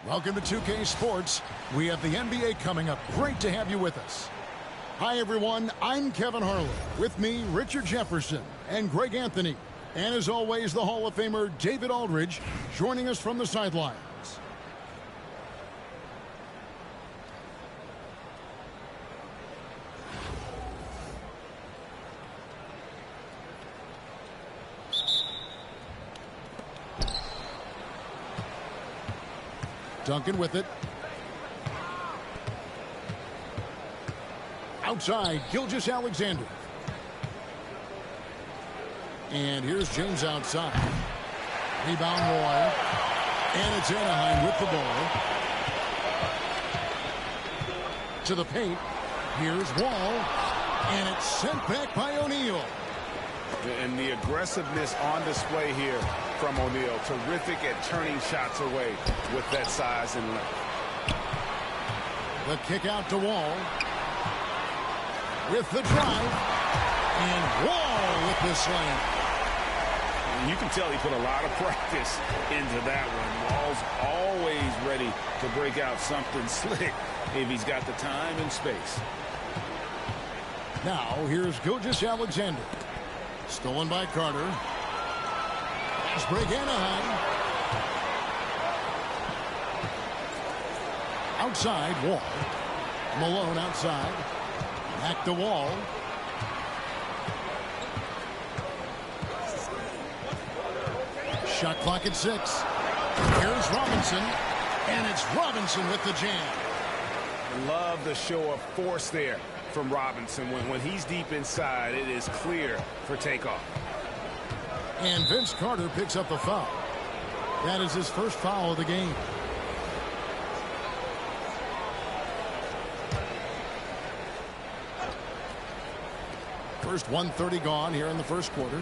Welcome to 2K Sports. We have the NBA coming up. Great to have you with us. Hi, everyone. I'm Kevin Harlan. With me, Richard Jefferson and Greg Anthony. And as always, the Hall of Famer David Aldridge joining us from the sidelines. Duncan with it. Outside, Gilgeous-Alexander. And here's James outside. Rebound Roy. And it's Anaheim with the ball. To the paint. Here's Wall. And it's sent back by O'Neal. And the aggressiveness on display here from O'Neal. Terrific at turning shots away with that size and length. The kick out to Wall. With the drive. And Wall with the slam. And you can tell he put a lot of practice into that one. Wall's always ready to break out something slick if he's got the time and space. Now here's Gilgeous-Alexander. Stolen by Carter. Fast break Anaheim. Outside, Wall. Malone outside. Back to Wall. Shot clock at 6. Here's Robinson. And it's Robinson with the jam. Love the show of force there from Robinson. When he's deep inside, it is clear for takeoff. And Vince Carter picks up the foul. That is his first foul of the game. First 1:30 gone here in the first quarter.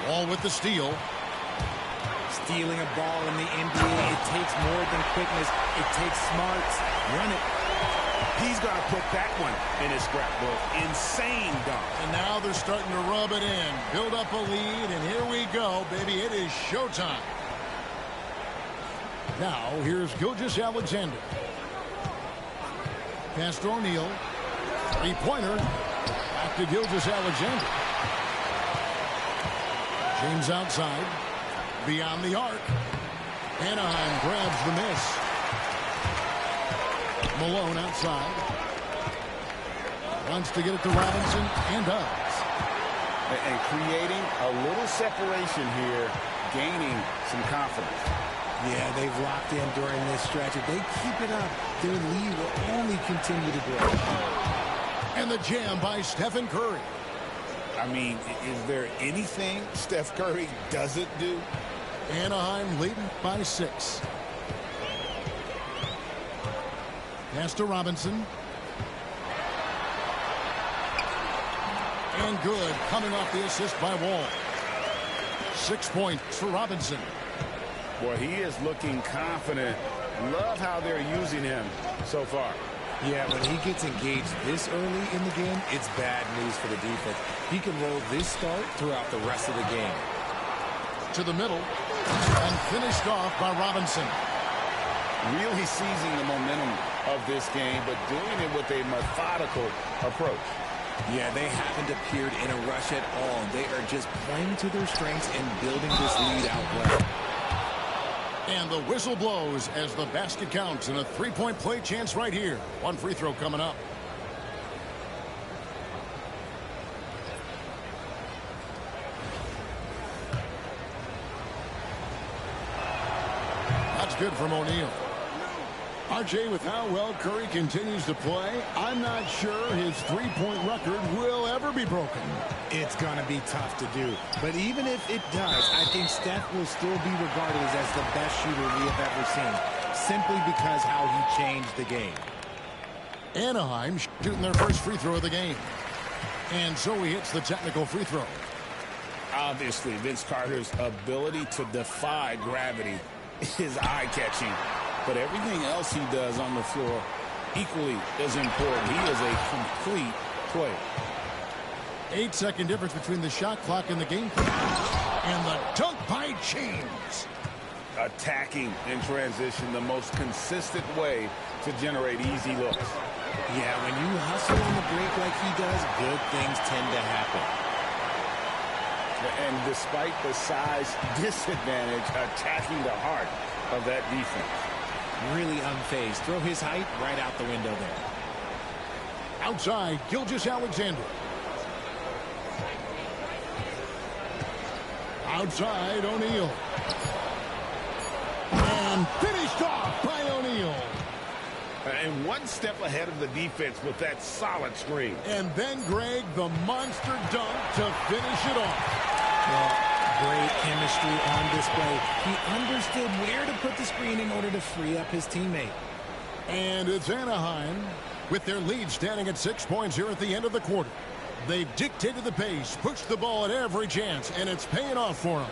Wall with the steal. Stealing a ball in the NBA, it takes more than quickness. It takes smarts. Run it. He's got to put that one in his scrapbook. Insane dunk. And now they're starting to rub it in. Build up a lead, and here we go, baby. It is showtime. Now, here's Gilgeous-Alexander. Pass to O'Neal. Three-pointer. Back to Gilgeous-Alexander. James outside. Beyond the arc. Anaheim grabs the miss. Malone outside. Wants to get it to Robinson, and does. And creating a little separation here, gaining some confidence. Yeah, they've locked in during this stretch. If they keep it up, their lead will only continue to grow. And the jam by Stephen Curry. I mean, is there anything Steph Curry doesn't do? Anaheim leading by 6. Pass to Robinson. And good, coming off the assist by Wall. 6 points for Robinson. Boy, he is looking confident. Love how they're using him so far. Yeah, when he gets engaged this early in the game, it's bad news for the defense. He can roll this start throughout the rest of the game. To the middle. And finished off by Robinson. Really seizing the momentum of this game, but doing it with a methodical approach. Yeah, they haven't appeared in a rush at all. They are just playing to their strengths and building this lead out well. And the whistle blows as the basket counts, and a three-point play chance right here. One free throw coming up. That's good from O'Neal. RJ, with how well Curry continues to play, I'm not sure his three-point record will ever be broken. It's going to be tough to do. But even if it does, I think Steph will still be regarded as the best shooter we have ever seen, simply because how he changed the game. Anaheim shooting their first free throw of the game. And so he hits the technical free throw. Obviously, Vince Carter's ability to defy gravity is eye-catching. But everything else he does on the floor equally as important. He is a complete player. 8-second difference between the shot clock and the game clock. And the dunk by James. attacking in transition the most consistent way to generate easy looks. Yeah, when you hustle on the break like he does, good things tend to happen. And despite the size disadvantage, attacking the heart of that defense. Really unfazed. Throw his height right out the window there. Outside, Gilgeous-Alexander. Outside, O'Neal. And finished off by O'Neal. And one step ahead of the defense with that solid screen. And then, Greg, the monster dunk to finish it off. Well, great chemistry on display. He understood where to put the screen in order to free up his teammate. And it's Anaheim with their lead standing at 6 points here at the end of the quarter. They've dictated the pace, pushed the ball at every chance, and it's paying off for them.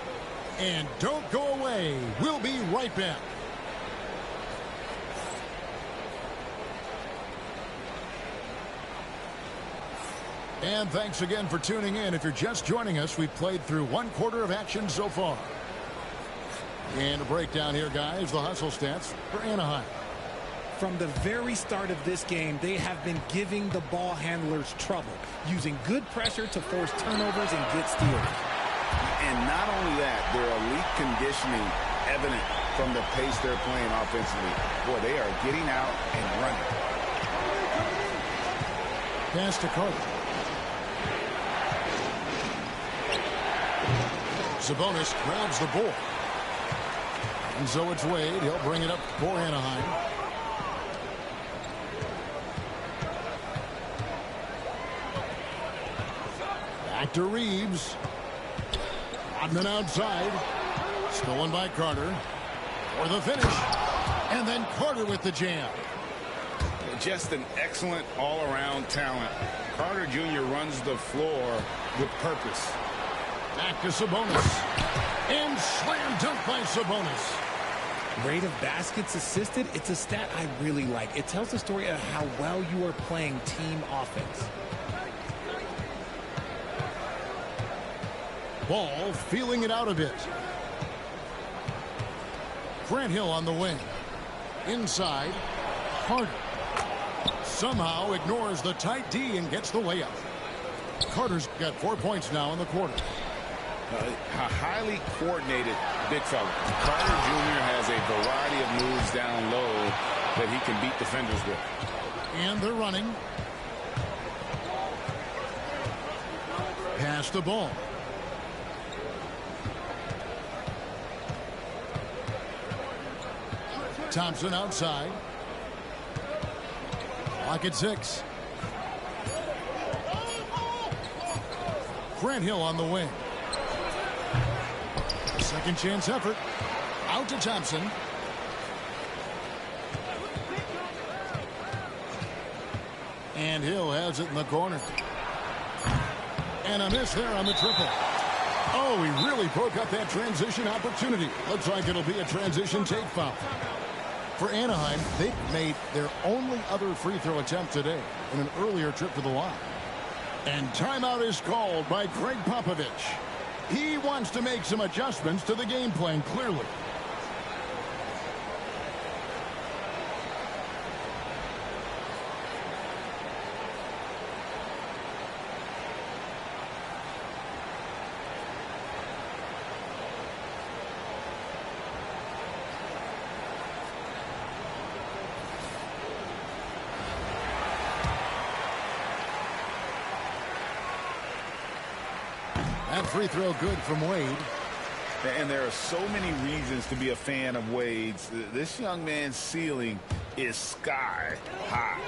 And don't go away. We'll be right back. And thanks again for tuning in. If you're just joining us, we've played through 1/4 of action so far. And a breakdown here, guys, the hustle stats for Anaheim. From the very start of this game, they have been giving the ball handlers trouble, using good pressure to force turnovers and get steals. And not only that, their elite conditioning evident from the pace they're playing offensively. Boy, they are getting out and running. Pass to Carter. Sabonis grabs the ball. And so it's Wade. He'll bring it up for Anaheim. Back to Reeves. Rodman outside. Stolen by Carter. For the finish. And then Carter with the jam. Just an excellent all-around talent. Carter Jr. runs the floor with purpose. Back to Sabonis. And slam dunk by Sabonis. Rate of baskets assisted, it's a stat I really like. It tells the story of how well you are playing team offense. Ball feeling it out a bit. Grant Hill on the wing. Inside. Carter. Somehow ignores the tight D and gets the layup. Carter's got 4 points now in the quarter. A highly coordinated big fella. Carter Jr. has a variety of moves down low that he can beat defenders with. And they're running. Pass the ball. Thompson outside. Clock at 6. Grant Hill on the wing. Second chance effort. Out to Thompson. And Hill has it in the corner. And a miss there on the triple. Oh, he really broke up that transition opportunity. Looks like it'll be a transition take foul. For Anaheim, they've made their only other free throw attempt today in an earlier trip to the line. And timeout is called by Greg Popovich. He wants to make some adjustments to the game plan, clearly. That free throw good from Wade. And there are so many reasons to be a fan of Wade's. This young man's ceiling is sky high.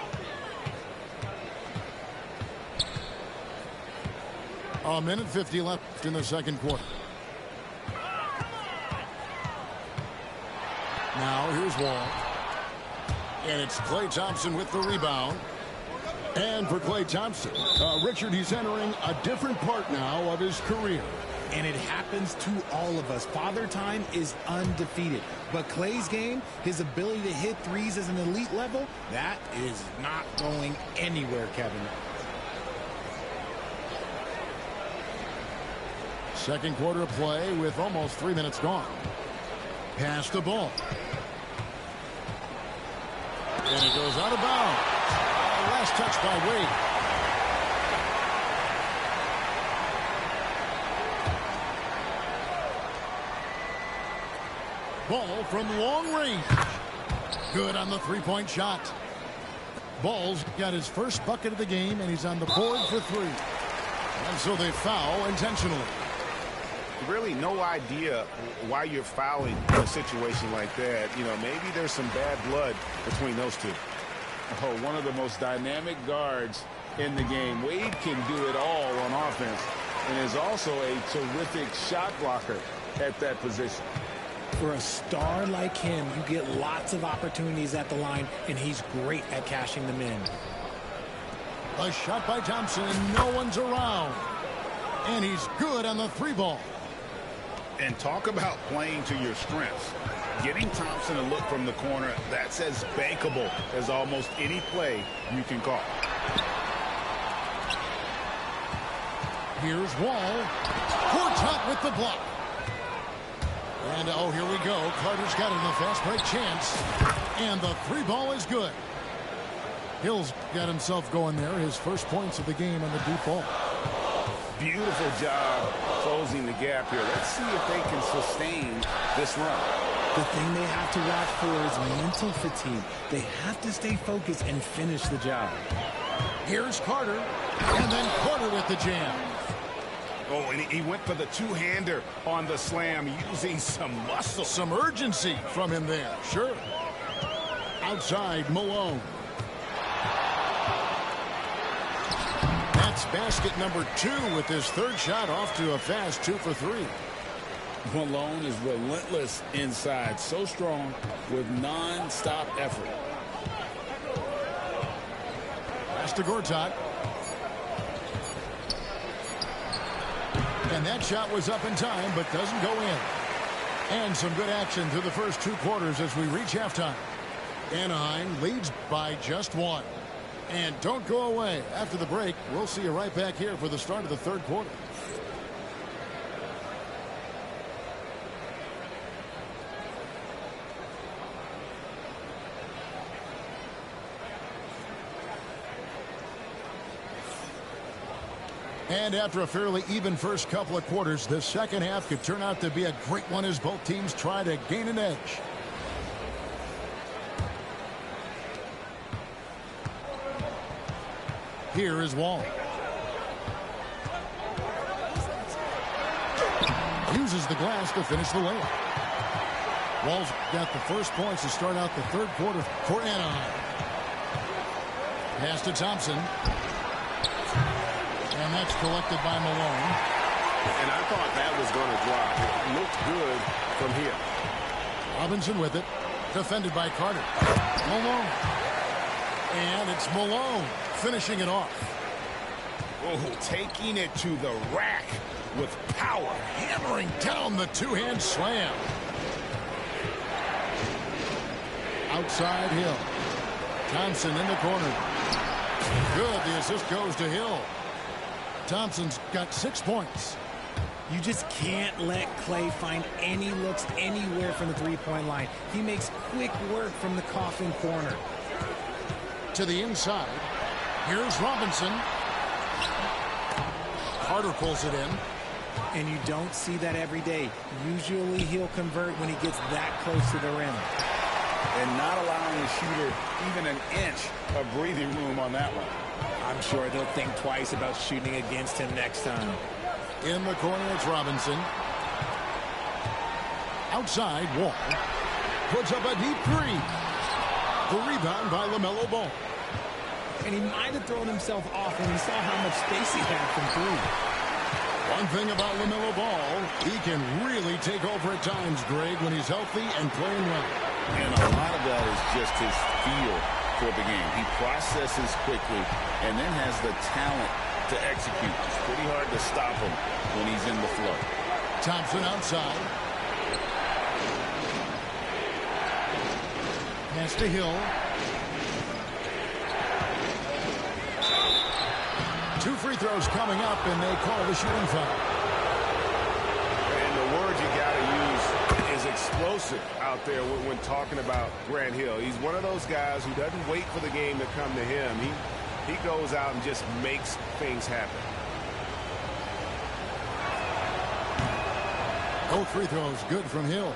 A minute 50 left in the second quarter. Now here's Wall. And it's Klay Thompson with the rebound. And for Klay Thompson, Richard, he's entering a different part now of his career. And it happens to all of us. Father Time is undefeated. But Klay's game, his ability to hit threes as an elite level, that is not going anywhere, Kevin. Second quarter of play with almost 3 minutes gone. Pass the ball. And it goes out of bounds. Last touch by Wade. Ball from long range. Good on the three-point shot. Ball's got his first bucket of the game, and he's on the board for three. And so they foul intentionally. Really no idea why you're fouling in a situation like that. You know, maybe there's some bad blood between those two. Oh, one of the most dynamic guards in the game. Wade can do it all on offense and is also a terrific shot blocker at that position. For a star like him, you get lots of opportunities at the line, and he's great at cashing them in. A shot by Thompson, and no one's around. And he's good on the three ball. And talk about playing to your strengths. Getting Thompson a look from the corner, that's as bankable as almost any play you can call. Here's Wall. Gortat with the block. And, oh, here we go. Carter's got it in the fast break chance. And the three ball is good. Hill's got himself going there. His first points of the game on the deep ball. Beautiful job closing the gap here. Let's see if they can sustain this run. The thing they have to watch for is mental fatigue. They have to stay focused and finish the job. Here's Carter. And then Carter with the jam. Oh, and he went for the two-hander on the slam, using some muscle. Some urgency from him there. Sure. Outside, Malone. That's basket number 2 with his third shot off to a fast 2 for 3. Malone is relentless inside, so strong with non-stop effort. Pass to Gortat. And that shot was up in time, but doesn't go in. And some good action through the first 2 quarters as we reach halftime. Anaheim leads by just 1. And don't go away. After the break, we'll see you right back here for the start of the third quarter. And after a fairly even first couple of quarters, the second half could turn out to be a great one as both teams try to gain an edge. Here is Wall. Uses the glass to finish the layup. Wall's got the first points to start out the third quarter for Anaheim. Pass to Thompson. And that's collected by Malone. And I thought that was going to drop. It looked good from here. Robinson with it. Defended by Carter. Malone. And it's Malone finishing it off. Oh, taking it to the rack with power. Hammering down the two-hand slam. Outside Hill. Thompson in the corner. Good. The assist goes to Hill. Thompson's got 6 points. You just can't let Clay find any looks anywhere from the three-point line. He makes quick work from the coffin corner. To the inside. Here's Robinson. Carter pulls it in. And you don't see that every day. Usually he'll convert when he gets that close to the rim. And not allowing the shooter even an inch of breathing room on that one. I'm sure they'll think twice about shooting against him next time. In the corner, it's Robinson. Outside, Wall. Puts up a deep three. The rebound by LaMelo Ball. And he might have thrown himself off when he saw how much space he had from three. One thing about LaMelo Ball, he can really take over at times, Greg, when he's healthy and playing well. And a lot of that is just his feel for the game. He processes quickly and then has the talent to execute. It's pretty hard to stop him when he's in the flow. Thompson outside. Pass to Hill. 2 free throws coming up, and they call the shooting foul. And the word you got to use is explosive. person out there when talking about Grant Hill. He's one of those guys who doesn't wait for the game to come to him. He goes out and just makes things happen. Both free throws good from Hill.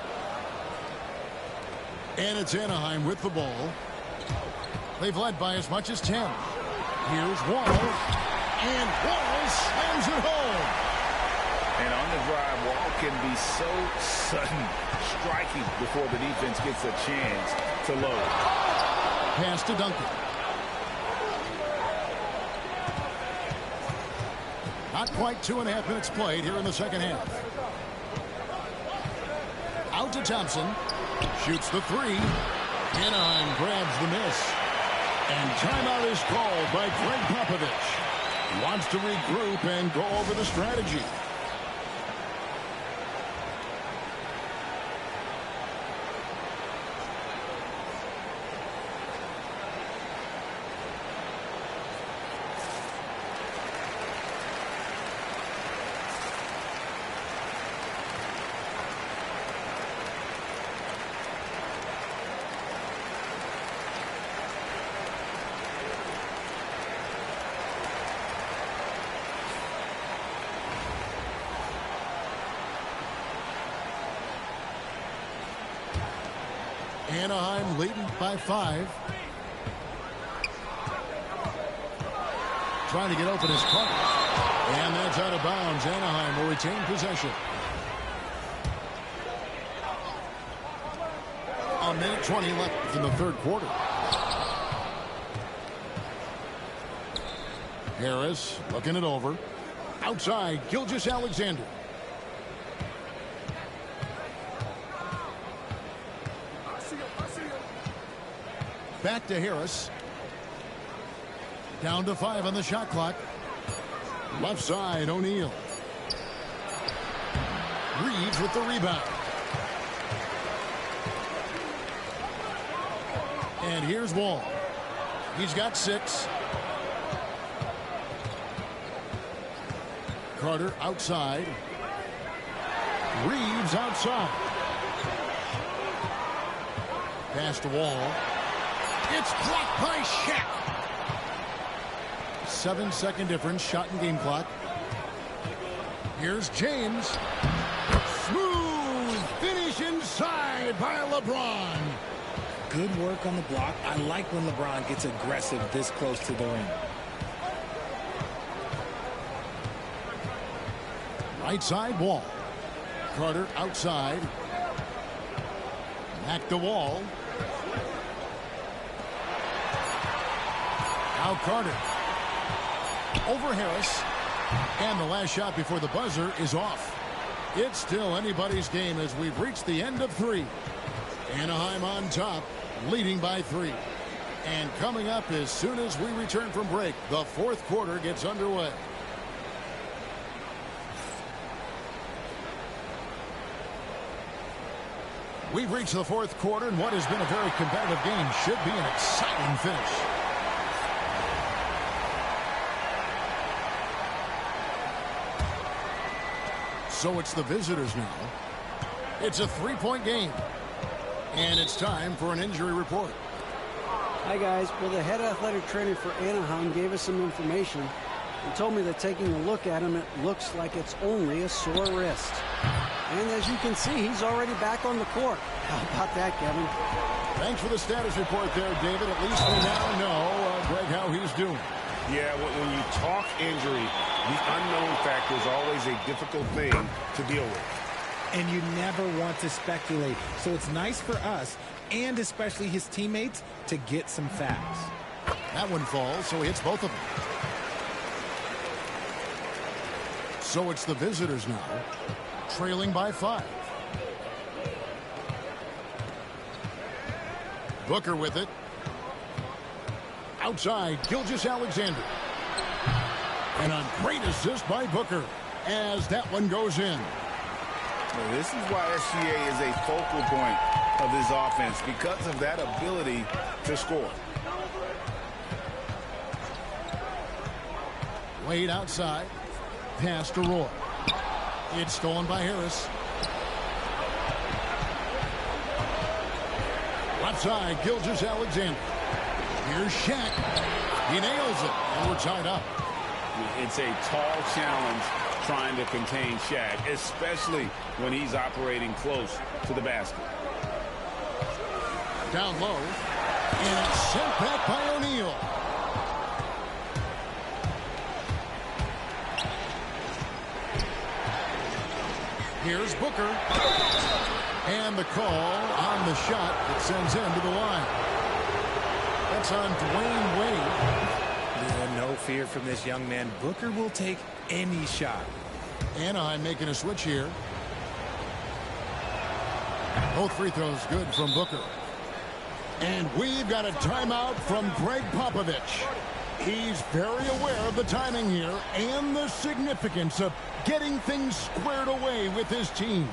And it's Anaheim with the ball. They've led by as much as 10. Here's Wall. And Wall slams it home. And on the drive, Wall can be so sudden, striking before the defense gets a chance to load. Pass to Duncan. Not quite 2.5 minutes played here in the second half. Out to Thompson. Shoots the three. Anaheim grabs the miss. And timeout is called by Greg Popovich. Wants to regroup and go over the strategy. Anaheim leading by 5. Trying to get open his Carter. And that's out of bounds. Anaheim will retain possession. A minute 20 left in the third quarter. Harris looking it over. Outside, Gilgeous-Alexander. Back to Harris. Down to 5 on the shot clock. Left side, O'Neal. Reeves with the rebound. And here's Wall. He's got 6. Carter outside. Reeves outside. Pass to Wall. It's blocked by Shaq. 7-second difference, shot and game clock. Here's James. Smooth finish inside by LeBron. Good work on the block. I like when LeBron gets aggressive this close to the rim. Right side, Wall. Carter outside. Back to Wall. Now Carter. Over Harris. And the last shot before the buzzer is off. It's still anybody's game as we've reached the end of 3. Anaheim on top, leading by 3. And coming up as soon as we return from break, the fourth quarter gets underway. We've reached the fourth quarter, and what has been a very competitive game should be an exciting finish. So it's the visitors now. It's a 3-point game. And it's time for an injury report. Hi, guys. Well, the head athletic trainer for Anaheim gave us some information and told me that taking a look at him, it looks like it's only a sore wrist. And as you can see, he's already back on the court. How about that, Kevin? Thanks for the status report there, David. At least we now know, Greg, how he's doing. Yeah, when you talk injury, the unknown factor is always a difficult thing to deal with. And you never want to speculate. So it's nice for us, and especially his teammates, to get some facts. That one falls, so he hits both of them. So it's the visitors now, trailing by 5. Booker with it. Outside, Gilgeous-Alexander. And a great assist by Booker as that one goes in. Well, this is why SGA is a focal point of his offense, because of that ability to score. Wade outside. Pass to Roy. It's stolen by Harris. Outside, Gilgeous-Alexander. Here's Shaq. He nails it, and we're tied up. It's a tall challenge trying to contain Shaq, especially when he's operating close to the basket. Down low, and it's sent back by O'Neal. Here's Booker. And the call on the shot that sends him to the line. That's on Dwayne Wade. Yeah, no fear from this young man. Booker will take any shot. Anaheim making a switch here. Both free throws good from Booker. And we've got a timeout from Greg Popovich. He's very aware of the timing here and the significance of getting things squared away with his team.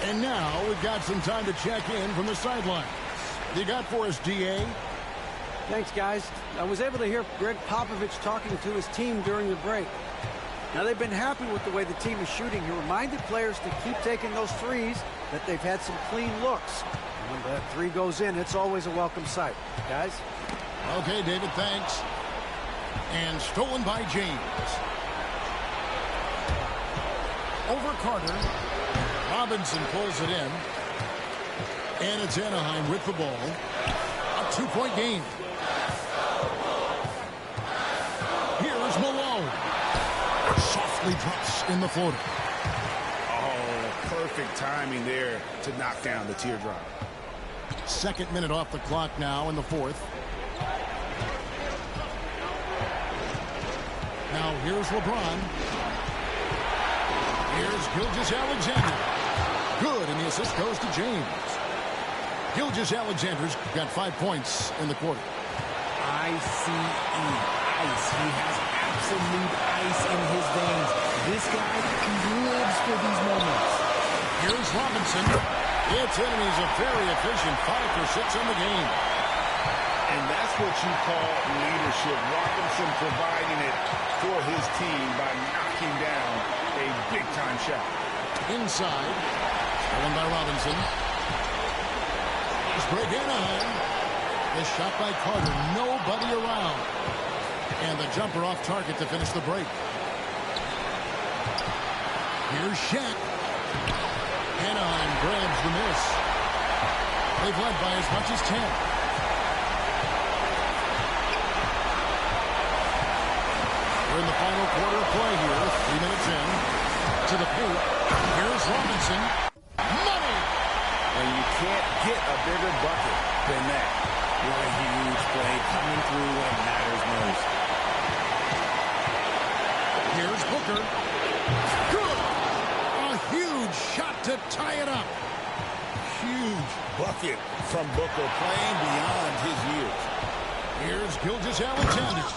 And now we've got some time to check in from the sidelines. What you got for us, DA? Thanks, guys. I was able to hear Greg Popovich talking to his team during the break. Now, they've been happy with the way the team is shooting. He reminded players to keep taking those threes, that they've had some clean looks. And when that three goes in, it's always a welcome sight. Guys? Okay, David, thanks. And stolen by James. Over Carter. Robinson pulls it in. And it's Anaheim with the ball. A two-point game. Here's Malone. Softly drops in the floater. Oh, perfect timing there to knock down the teardrop. Second minute off the clock now in the fourth. Now here's LeBron. Here's Gilgeous-Alexander. Good, and the assist goes to James. Gilgeous-Alexander's got 5 points in the quarter. ICE. Ice. He has absolute ice in his veins. This guy lives for these moments. Here's Robinson. It's in, and he's a very efficient 5 for 6 in the game. And that's what you call leadership. Robinson providing it for his team by knocking down a big-time shot. Inside. Stolen by Robinson. Here's Greg Anaheim. The shot by Carter. Nobody around. And the jumper off target to finish the break. Here's Shaq. Anaheim grabs the miss. They've led by as much as 10. We're in the final quarter of play here. 3 minutes in. To the paint. Here's Robinson. Money! And you can't get a bigger bucket than that. What a huge play coming through when it matters most. Here's Booker. Good! A huge shot to tie it up. Huge bucket from Booker, playing beyond his years. Here's Gilgeous-Alexander.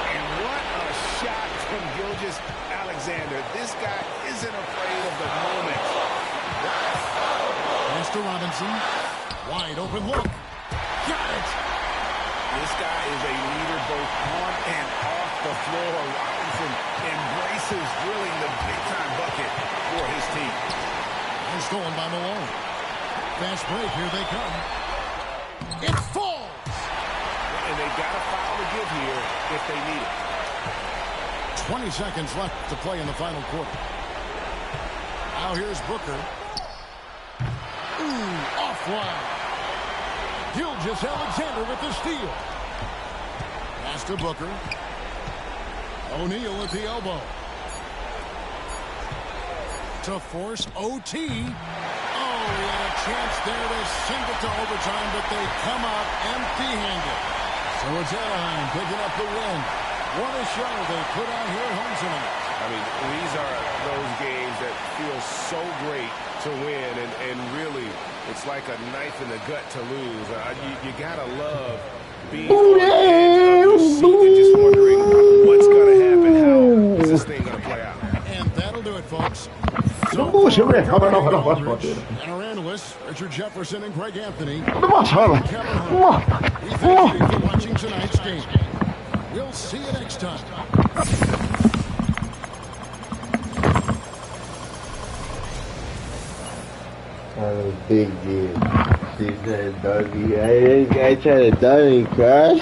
And what a shot from Gilgeous-Alexander. This guy isn't afraid of the moment. Pass to Robinson. Wide open look. Got it! This guy is a leader both on and off the floor. Robinson embraces drilling the big-time bucket for his team. And stolen by Malone. Fast break, here they come. It falls! And they've got a foul to give here if they need it. 20 seconds left to play in the final quarter. Now here's Booker. Ooh, offline. Gilgeous-Alexander with the steal. Pass to Booker. O'Neal at the elbow. To force OT. Oh, he had a chance there to send it to overtime, but they come out empty-handed. So it's Anaheim picking up the win. What a show they put on here at home tonight. I mean, these are those games that feel so great to win, and really, it's like a knife in the gut to lose. You gotta love being on the edge of your seat and just wondering what's gonna happen. How is this thing gonna play out? And that'll do it, folks. So Oh, c'est far, vrai. Ah ben non, Greg non, pas ce Aldridge côté. and our analysts, Richard Jefferson and Greg Anthony. Comment ça va? Kevin Harlan. We thank you for watching tonight's game. We'll see you next time. Big deal. She said, doggy. Hey, this guy trying to dummy crash.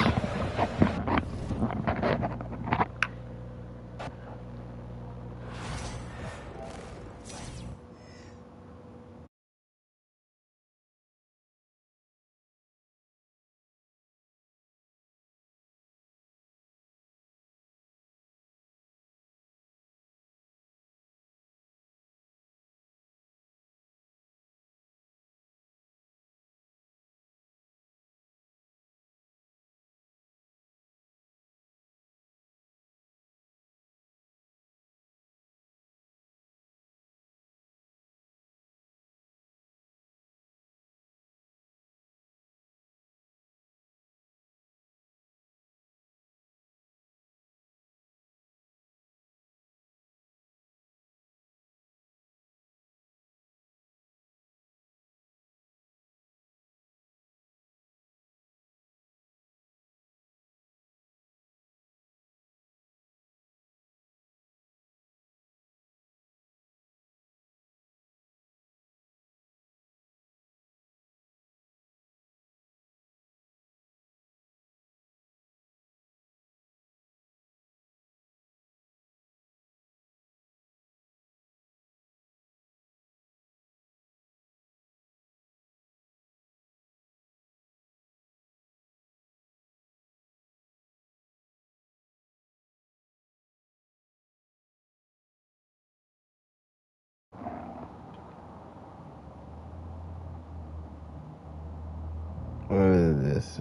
What is this?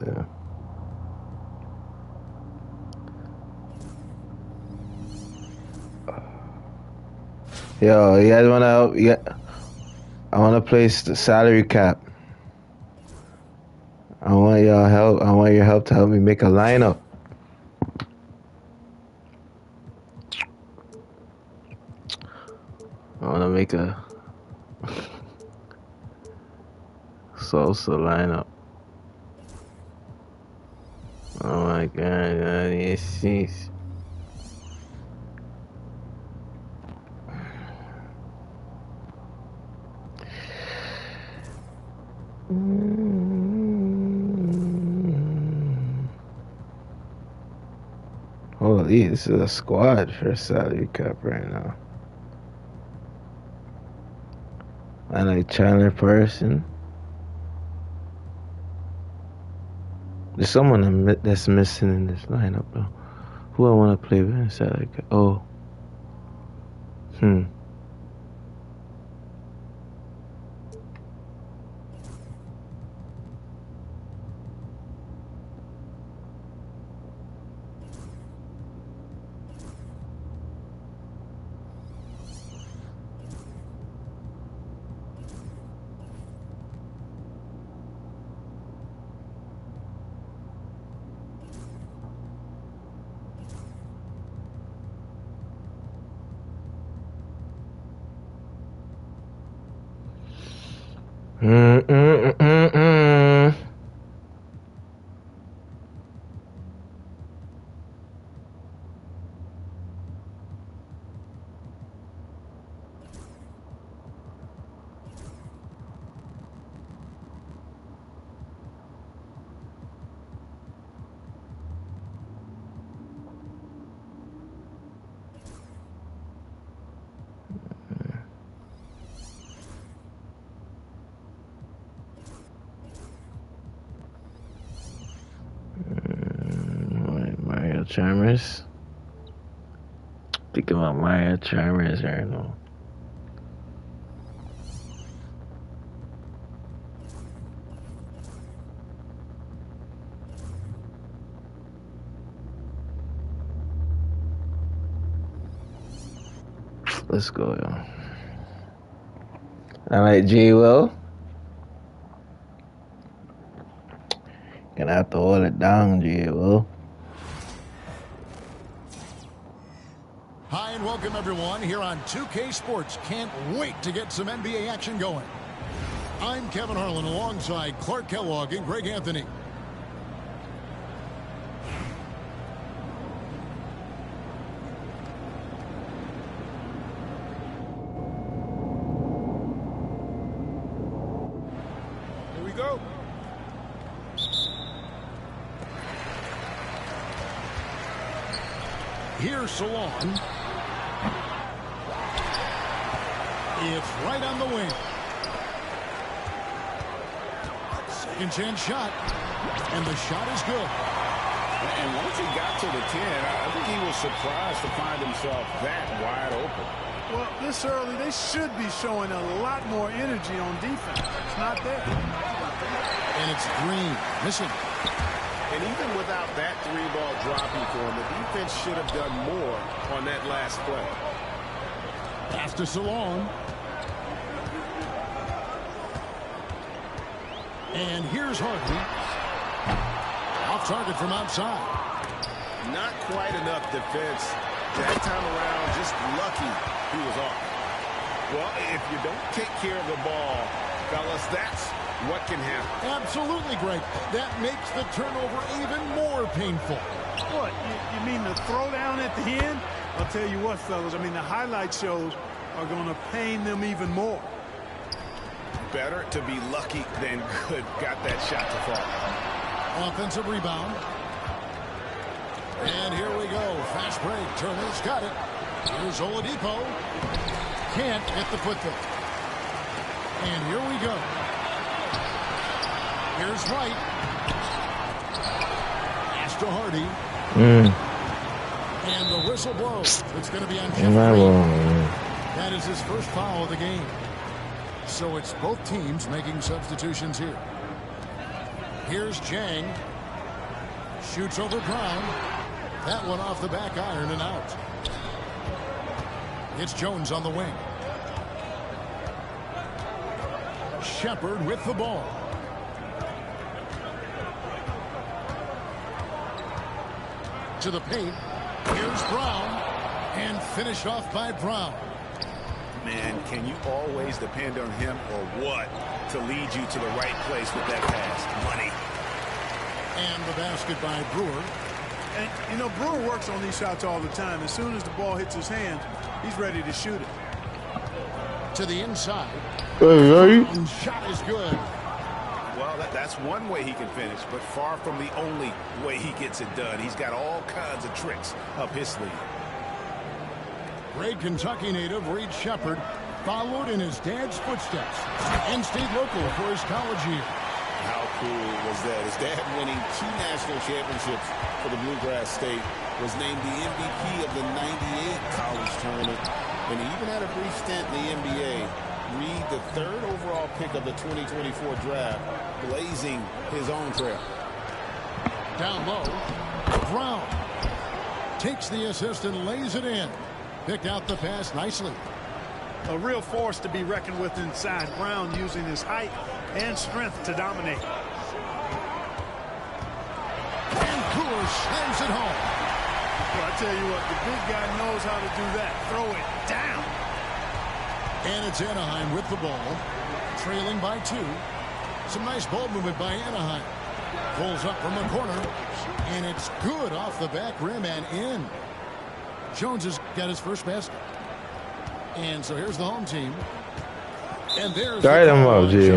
Yo, you guys wanna help? Yeah, I wanna place the salary cap. I want y'all help. I want your help to help me make a lineup. I wanna make a salsa lineup. Oh my god, yes. Holy, this is a squad for salary cap right now. I like Chandler Person. There's someone that's missing in this lineup though. Who I want to play with in salary cap? Oh. Mario Chalmers. Think about Mario Chalmers right now. Let's go, yo. I like J. Will. Gonna have to hold it down, J. Will. Hi and welcome everyone here on 2K Sports. Can't wait to get some NBA action going. I'm Kevin Harlan alongside Clark Kellogg and Greg Anthony. Here we go. Here's Salon. It's right on the wing. Second chance shot. And the shot is good. And once he got to the 10, I think he was surprised to find himself that wide open. Well, this early, they should be showing a lot more energy on defense. It's not there. And it's Green missing. And even without that three-ball dropping for him, the defense should have done more on that last play. Pass to Salon. And here's Harden. Off target from outside. Not quite enough defense. That time around, just lucky he was off. Well, if you don't take care of the ball, fellas, that's what can happen. Absolutely, Greg. That makes the turnover even more painful. What, you mean the throwdown at the end? I'll tell you what, fellas, I mean, the highlight shows are going to pain them even more. Better to be lucky than good. Got that shot to fall. Offensive rebound. And here we go. Fast break. Turner's got it. Here's Oladipo. Can't hit the foot there. And here we go. Here's White. Pass to Hardy. And the whistle blows. It's going to be on Jeff Green. That is his first foul of the game. So it's both teams making substitutions here. Here's Jang. Shoots over Brown. That one off the back iron and out. It's Jones on the wing. Shepard with the ball. To the paint. Here's Brown. And finished off by Brown. Man, can you always depend on him or what to lead you to the right place with that pass? Money. And the basket by Brewer. And, you know, Brewer works on these shots all the time. As soon as the ball hits his hands, he's ready to shoot it. To the inside. Hey. Shot is good. Well, that's one way he can finish, but far from the only way he gets it done. He's got all kinds of tricks up his sleeve. Great Kentucky native Reed Shepard followed in his dad's footsteps and stayed local for his college year. How cool was that? His dad winning 2 national championships for the Bluegrass State, was named the MVP of the '98 college tournament, and he even had a brief stint in the NBA. Reed, the 3rd overall pick of the 2024 draft, blazing his own trail. Down low, Brown takes the assist and lays it in. Picked out the pass nicely. A real force to be reckoned with inside. Brown using his height and strength to dominate. And Cooler slams it home. Well, I tell you what, the big guy knows how to do that. Throw it down. And it's Anaheim with the ball, trailing by 2. Some nice ball movement by Anaheim. Pulls up from the corner, and it's good off the back rim and in. Jones has got his first basket. And so here's the home team. And there's Guide him up, G.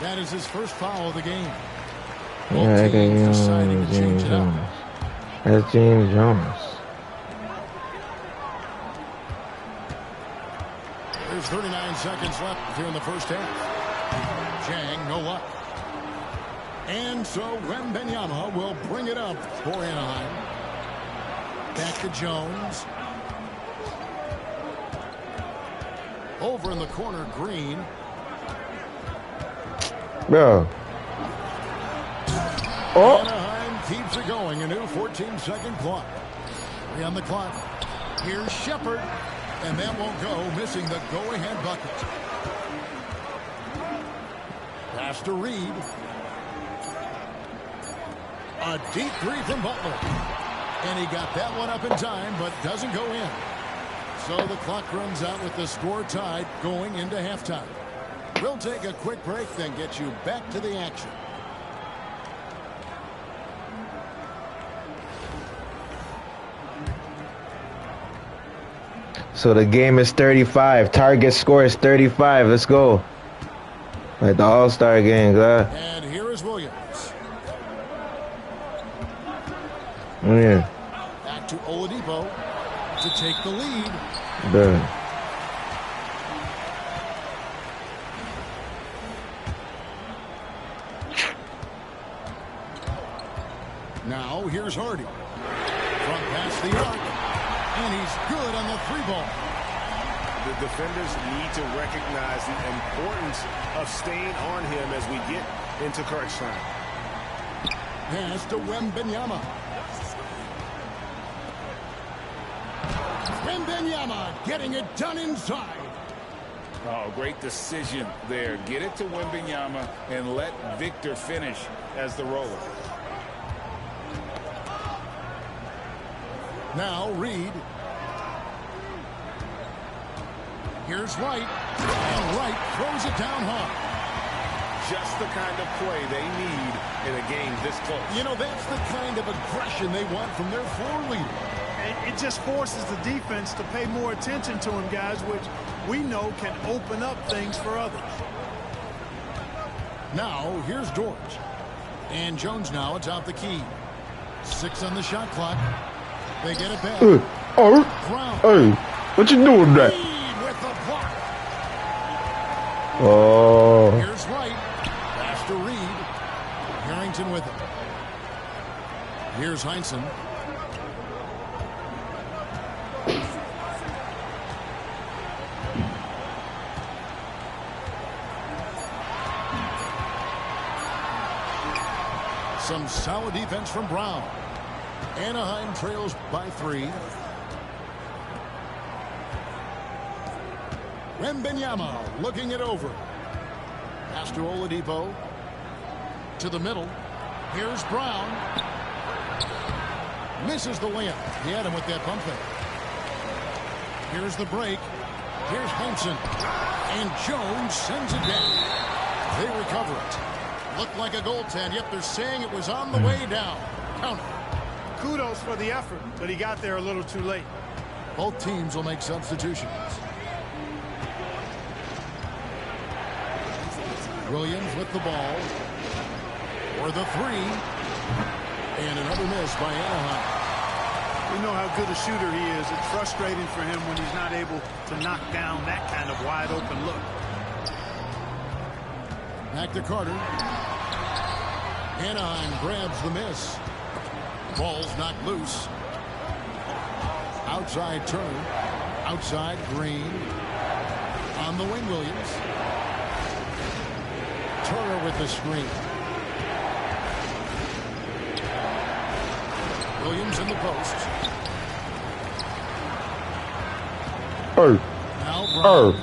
That is his first foul of the game. Yeah, Deciding to change it up. That's James Jones. There's 39 seconds left here in the first half. Jang, no luck. And so Wembanyama will bring it up for Anaheim. Back to Jones. Over in the corner, Green. Bro. Oh. Anaheim keeps it going. A new 14-second clock. 3 on the clock. Here's Shepard. And that won't go, missing the go-ahead bucket. Pass to Reed. A deep 3 from Butler. And he got that one up in time, but doesn't go in. So the clock runs out with the score tied going into halftime. We'll take a quick break, then get you back to the action. So the game is 35. Target score is 35. Let's go. Like the All-Star game, God. And here is Williams. Yeah. Back to Oladipo to take the lead. Good. Now here's Hardy. From past the arc. And he's good on the three ball. The defenders need to recognize the importance of staying on him as we get into crunch time. Pass to Wembanyama. Wembanyama getting it done inside. Oh, great decision there. Get it to Wembanyama and let Victor finish as the roller. Now Reed. Here's Wright. And Wright throws it down hard. Just the kind of play they need in a game this close. You know, that's the kind of aggression they want from their floor leader. It just forces the defense to pay more attention to him, guys, which we know can open up things for others. Now, here's George. And Jones now atop the key. 6 on the shot clock. They get it back. Brown. Hey, what you doing there? Reed with the block. Oh. Here's Wright. Pass to Reed. Harrington with it. Here's Heinsohn. Some solid defense from Brown. Anaheim trails by 3. Wembanyama looking it over. Pass to Oladipo. To the middle. Here's Brown. Misses the layup. He had him with that pump fake. Here's the break. Here's Heinsohn. And Jones sends it down. They recover it. Looked like a goaltend. Yep, they're saying it was on the way down. Count it. Kudos for the effort, but he got there a little too late. Both teams will make substitutions. Williams with the ball. For the 3. And another miss by Anaheim. We know how good a shooter he is. It's frustrating for him when he's not able to knock down that kind of wide open look. Back to Carter. Anaheim grabs the miss. Ball's knocked loose. Outside Turner. Outside Green. On the wing, Williams. Turner with the screen. Williams in the post. Now Brown.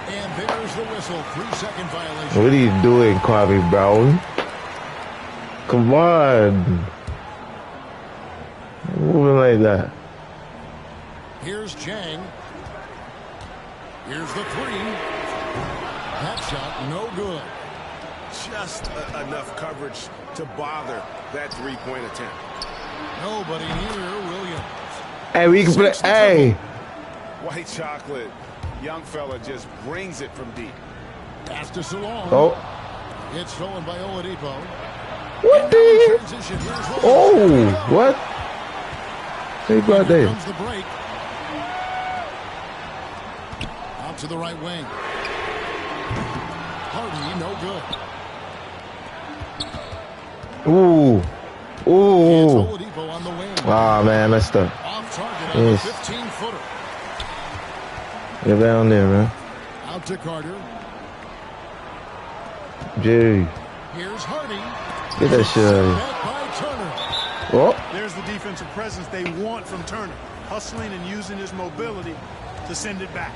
And there's the whistle. 3-second violation. What are you doing, Kwame Brown? Come on. Moving like that. Here's Chang. Here's the 3. That shot, no good. Just enough coverage to bother that three-point attempt. Nobody near Williams. Hey, we can play. Hey. White chocolate. Young fella just brings it from deep. Pass to Salon. Oh. It's stolen by Oladipo. What the? Oh, what? Say about Here that. comes the break. Out to the right wing. Hardy, no good. Ooh. Ooh. It's Oladipo on the wing. Ah, man, that's the. Off target on the 15-footer. Get down there, man. Out to Carter. Jerry. Here's Hardy. Get that shit out of here. Back by Turner. Oh. There's the defensive presence they want from Turner. Hustling and using his mobility to send it back.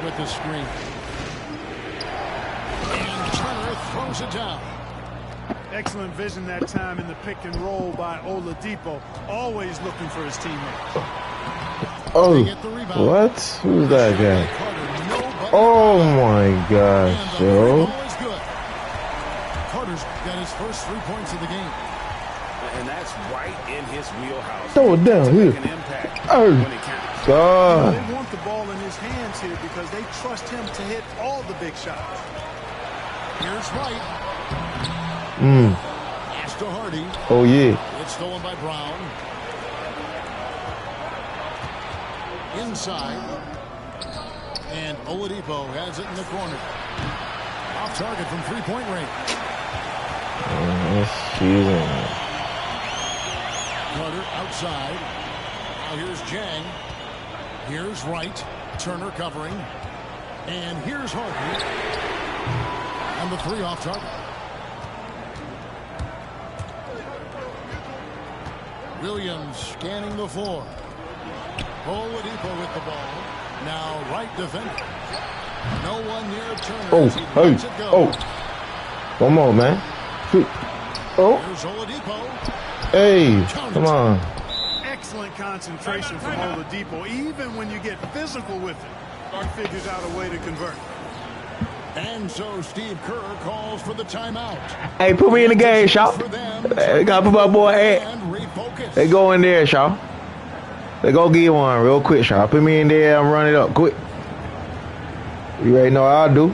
with the screen. And Turner throws it down. Excellent vision that time in the pick and roll by Oladipo. Always looking for his teammates. Oh, what? Who's that guy? Oh my gosh, yo. Carter's got his first 3 points of the game. And that's right in his wheelhouse. Throw it down here. Oh, God. They want the ball in his hands here because they trust him to hit all the big shots. Here's Wright. Pass to Hardy. Oh, yeah. It's stolen by Brown. Inside. And Oladipo has it in the corner. Off target from three-point range. Carter outside. Now here's Jang. Here's Wright. Turner covering. And here's Hardy. And the three off target. Williams scanning the floor. Oladipo with the ball. Now Wright defending. No one near Turner. Oh, hey, oh. One more, man. Oh. Here's Oladipo. Hey, come on. Excellent concentration from Oladipo. Even when you get physical with it, he figures out a way to convert. And so Steve Kerr calls for the timeout. Hey, put me in the game, Shaw. Hey, gotta put my boy head. They go in there, Shaw. They go get one real quick, Shaw. Put me in there and run it up quick. You already know how I do.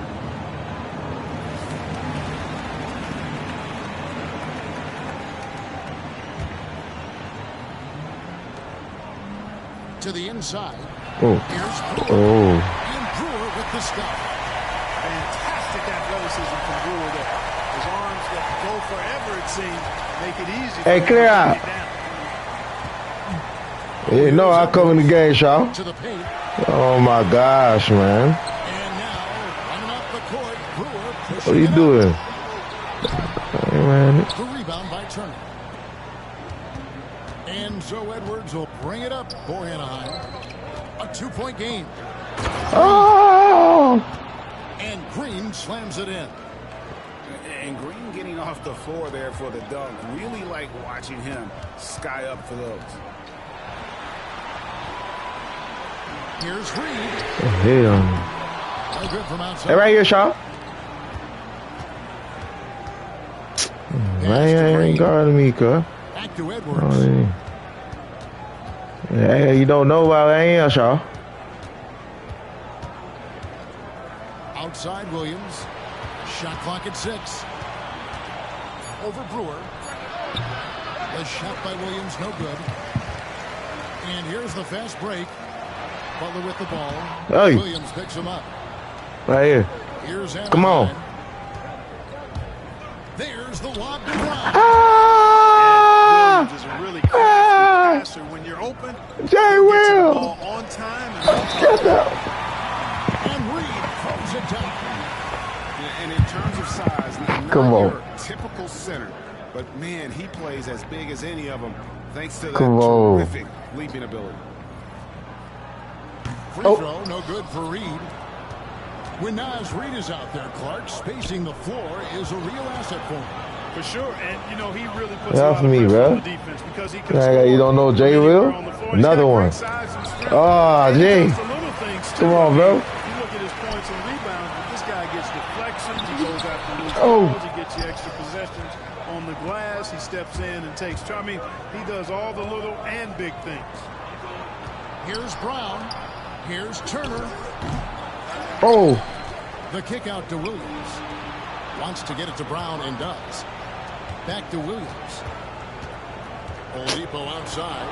To the inside. Oh. Here's Brewer. Oh. And Brewer with the stop. Fantastic athleticism from Brewer there. His arms that go forever, it seems, make it easy. Hey, clear out. You know I come in the game, Shaw. To the paint. Oh my gosh, man. And now running up the court, Brewer pushing What are you doing? Hey, man. The rebound by Turner. And so Edwards will bring it up for Anaheim. A 2-point game. Oh! And Green slams it in. And Green getting off the floor there for the dunk. Really like watching him sky up for those. Here's Reed. Hell. No good from outside. Hey, right here, Shaw. Man, ain't guarding me, cuz. Back to Edwards. Oh, yeah. Hey, you don't know about I am, Shaw. Outside Williams. Shot clock at 6. Over Brewer. The shot by Williams, no good. And here's the fast break. Butler with the ball. Hey. Williams picks him up. Right here. Here's Anaheim. Come on. There's the lob to Brown. Williams is a really crafty passer. When you're open, Jay Will Will. on time. And Reed throws it down. And in terms of size, not Come on. your typical center, but man, he plays as big as any of them thanks to that Come on. terrific leaping ability. Free Oh. throw, no good for Reed. When Naz Reed is out there, Clark, spacing the floor is a real asset for him. For sure, and you know he really puts Get a off lot of me, pressure bro. on the defense because he can Yeah, score you don't know Jay from Will? anywhere on the floor. He's Another got one. great size and strength. Oh, And he Jay. does the little things too. Come on, bro. You look at his points and rebounds, but this guy gets deflections. He goes after loose Oh. balls. He gets you extra possessions on the glass. He steps in and takes charge. I mean, he does all the little and big things. Here's Brown. Here's Turner. Oh. The kick out to Williams. Wants to get it to Brown and does. Back to Williams. Oladipo outside.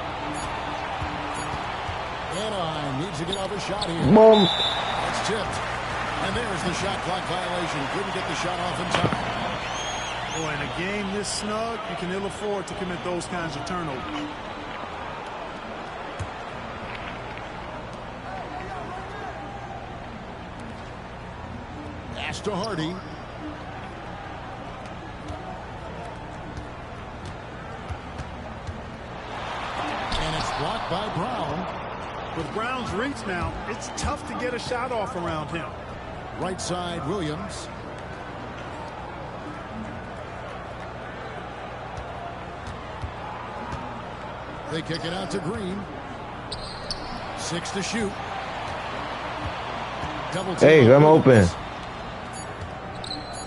Anaheim needs to get off a shot here. Mom. It's tipped. And there's the shot clock violation. Couldn't get the shot off in time. Boy, in a game this snug, you can ill afford to commit those kinds of turnovers. Pass to Hardy. And it's blocked by Brown. With Brown's reach now, it's tough to get a shot off around him. Right side, Williams. They kick it out to Green. 6 to shoot. Double team. Hey, I'm open.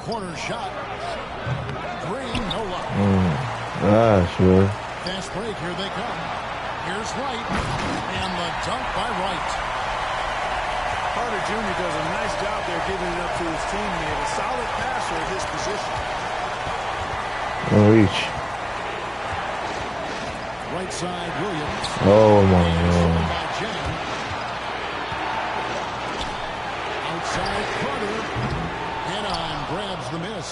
Corner shot. Green, no luck. Sure. Fast break, here they come. Here's Wright. And the dunk by Wright. Carter Jr. does a nice job there giving it up to his teammate. A solid passer at his position. No reach. Right side, Williams. Oh my God. Outside, Carter. Head on, grabs the miss.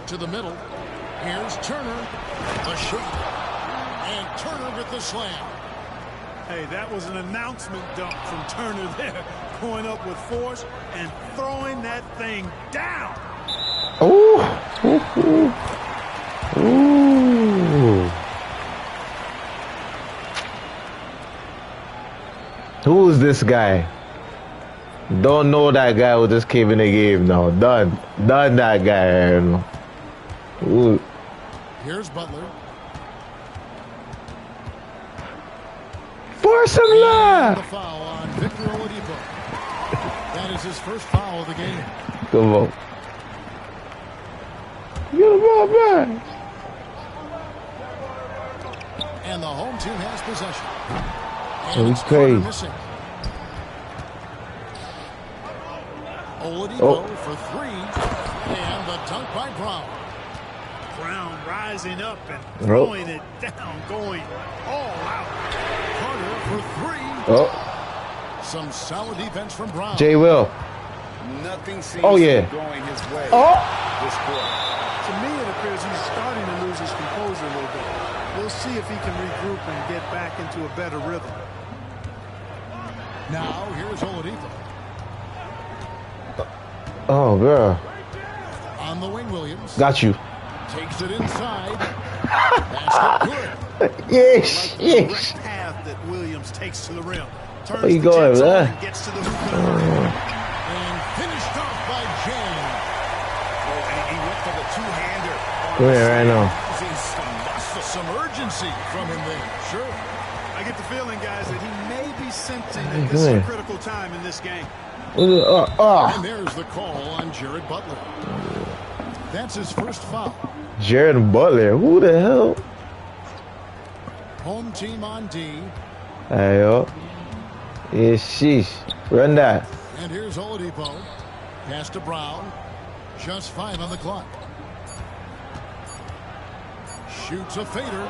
To the middle. Here's Turner. The shot. And Turner with the slam. Hey, that was an announcement dunk from Turner there. Going up with force and throwing that thing down. Ooh. Ooh. Ooh. Who is this guy? Don't know that guy who just came in the game now. Done that guy. Ooh. Here's Butler. Force him The now. foul on Victor Oladipo. That is his first foul of the game. Come on. Get the ball back. And the home team has possession. Oh, And he's it's Carter crazy. missing. Oladipo for 3. And the dunk by Brown. Brown rising up and throwing it down, going all out. Carter for 3. Oh, Some solid defense from Brown. Jay Will. Nothing seems Oh, yeah. to be going his way Oh. this quarter. To me, it appears he's starting to lose his composure a little bit. We'll see if he can regroup and get back into a better rhythm. Now here's Oladipo. Oh, girl. On the wing, Williams. Got you. Takes it inside. Basket good. Yes, The yes. direct path that Williams takes to the rim. Turns Where you the going, jets on man? and gets to the hoop in a hurry. And finished off by James. Oh, and he went for the two-hander. Go ahead right now. Some urgency from him there. Sure. I get the feeling, guys, that he may be sensing Hey, that this is come a here. critical time in this game. And there's the call on Jared Butler. That's his first foul. Jared Butler. Who the hell? Home team on D. Hey, yo. Yes, sheesh. Run that. And here's Oladipo. Pass to Brown. Just 5 on the clock. Shoots a fader.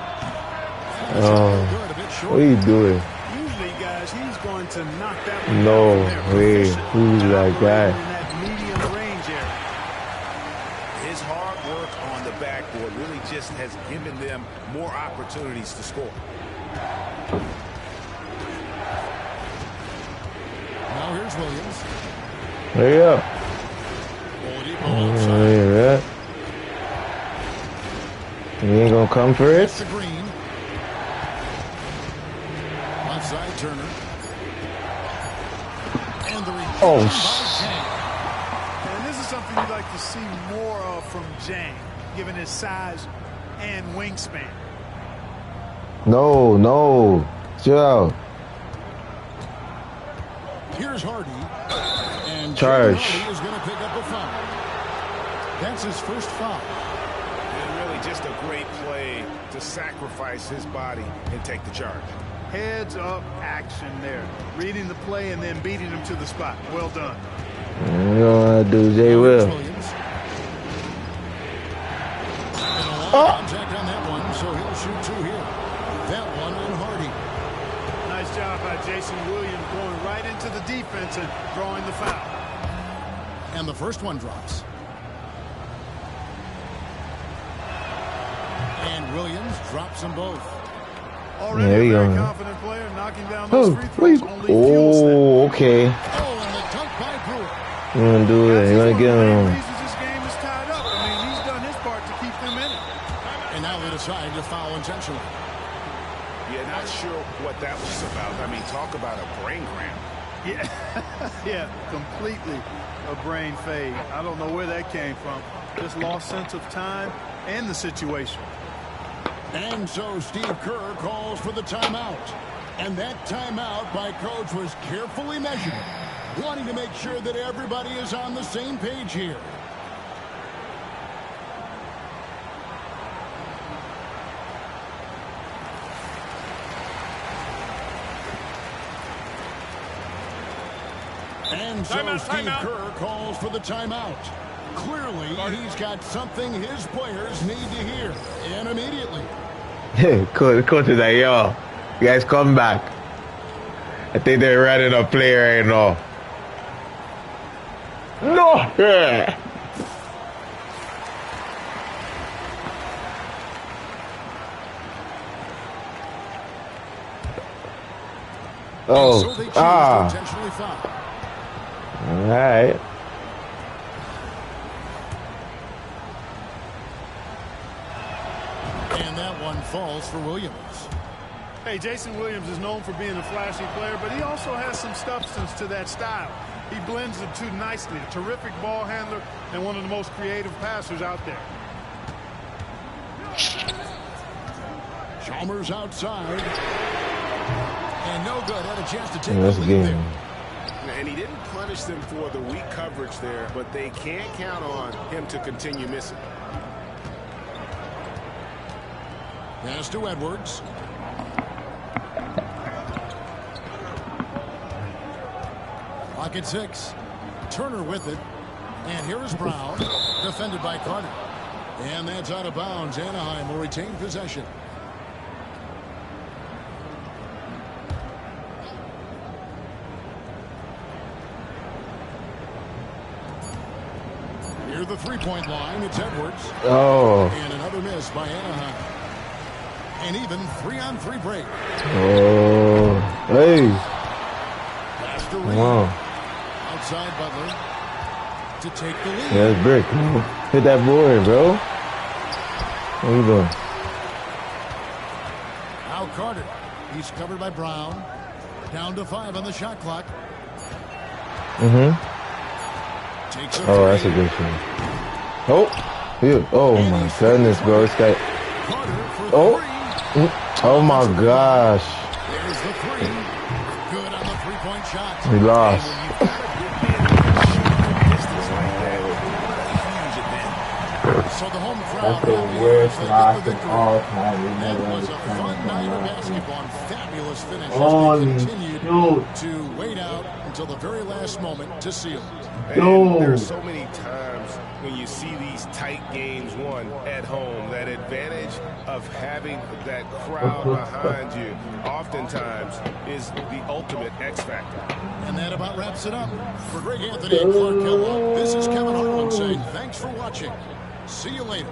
Good, a bit short. What are you doing? Usually, guys, he's going to knock that one No down from there. way. Proficient Who's at that guy? operating in that medium range area. His hard work on the backboard really just has given them more opportunities to score. Now here's Williams. There you go. Oladipo outside. Yeah. You ain't gonna come for it? Pass to Green. Outside Turner. And the return Oh, by James. And this is something you'd like to see more of from Jang, given his size and wingspan. No. Chill out. Here's Hardy. And Charge. Hardy is going to pick up a foul. That's his first foul. And really just a great play to sacrifice his body and take the charge. Heads up action there. Reading the play and then beating him to the spot. Well done. You know what I do, Jay Now here's Will. Williams. And a lot of contact on that one, so he'll shoot 2 here. That one on Hardy. Nice job by Jason Williams going right into the defense and drawing the foul. And the first one drops. And Williams drops them both. Already There a you very go. confident player, knocking down those free Oh, throws only fuels that. okay. Oh, and the dunk by Brewer. You wanna do it? You wanna get One of the main him? reasons this game is tied up. I mean, he's done his part to keep them in it. And now they decide to foul intentionally. Yeah, not sure what that was about. I mean, talk about a brain cramp. Yeah, yeah, completely a brain fade. I don't know where that came from. Just lost sense of time and the situation. And so Steve Kerr calls for the timeout. And that timeout by Coach was carefully measured, wanting to make sure that everybody is on the same page here. And so Steve Kerr calls for the timeout. Clearly, he's got something his players need to hear, and immediately. Coach is like, yo, you guys come back. I think they're running a play right now. No! Yeah. Oh, so they choose to intentionally foul. All right. And that one falls for Williams. Hey, Jason Williams is known for being a flashy player, but he also has some substance to that style. He blends the two nicely. A terrific ball handler and one of the most creative passers out there. Chalmers outside. And no good. Had a chance to take the lead there. And he didn't punish them for the weak coverage there, but they can't count on him to continue missing. Pass to Edwards. Pocket 6. Turner with it. And here is Brown, defended by Carter. And that's out of bounds. Anaheim will retain possession. Near the three-point line, it's Edwards. Oh. And another miss by Anaheim. An even 3-on-3 break. Oh. Hey. Pass to Reed. Wow. Outside Butler to take the lead. Yeah, it's brick. Hit that board, bro. What are you doing? Now Carter. He's covered by Brown. Down to 5 on the shot clock. Takes Oh, that's a good shot. Oh. Ew. Oh, my goodness, bro. This guy. Oh. Oh, my gosh. There's the 3. Good on the three-point shot. He lost. So the home crowd. That's the worst loss of all time. That was a fun night of basketball and fabulous finish as they continued to wait out until the very last moment to seal it. And there's so many times when you see these tight games won at home, that advantage of having that crowd behind you oftentimes is the ultimate X factor. And that about wraps it up. For Greg Anthony and Clark Kellogg, this is Kevin Harlan saying thanks for watching. See you later.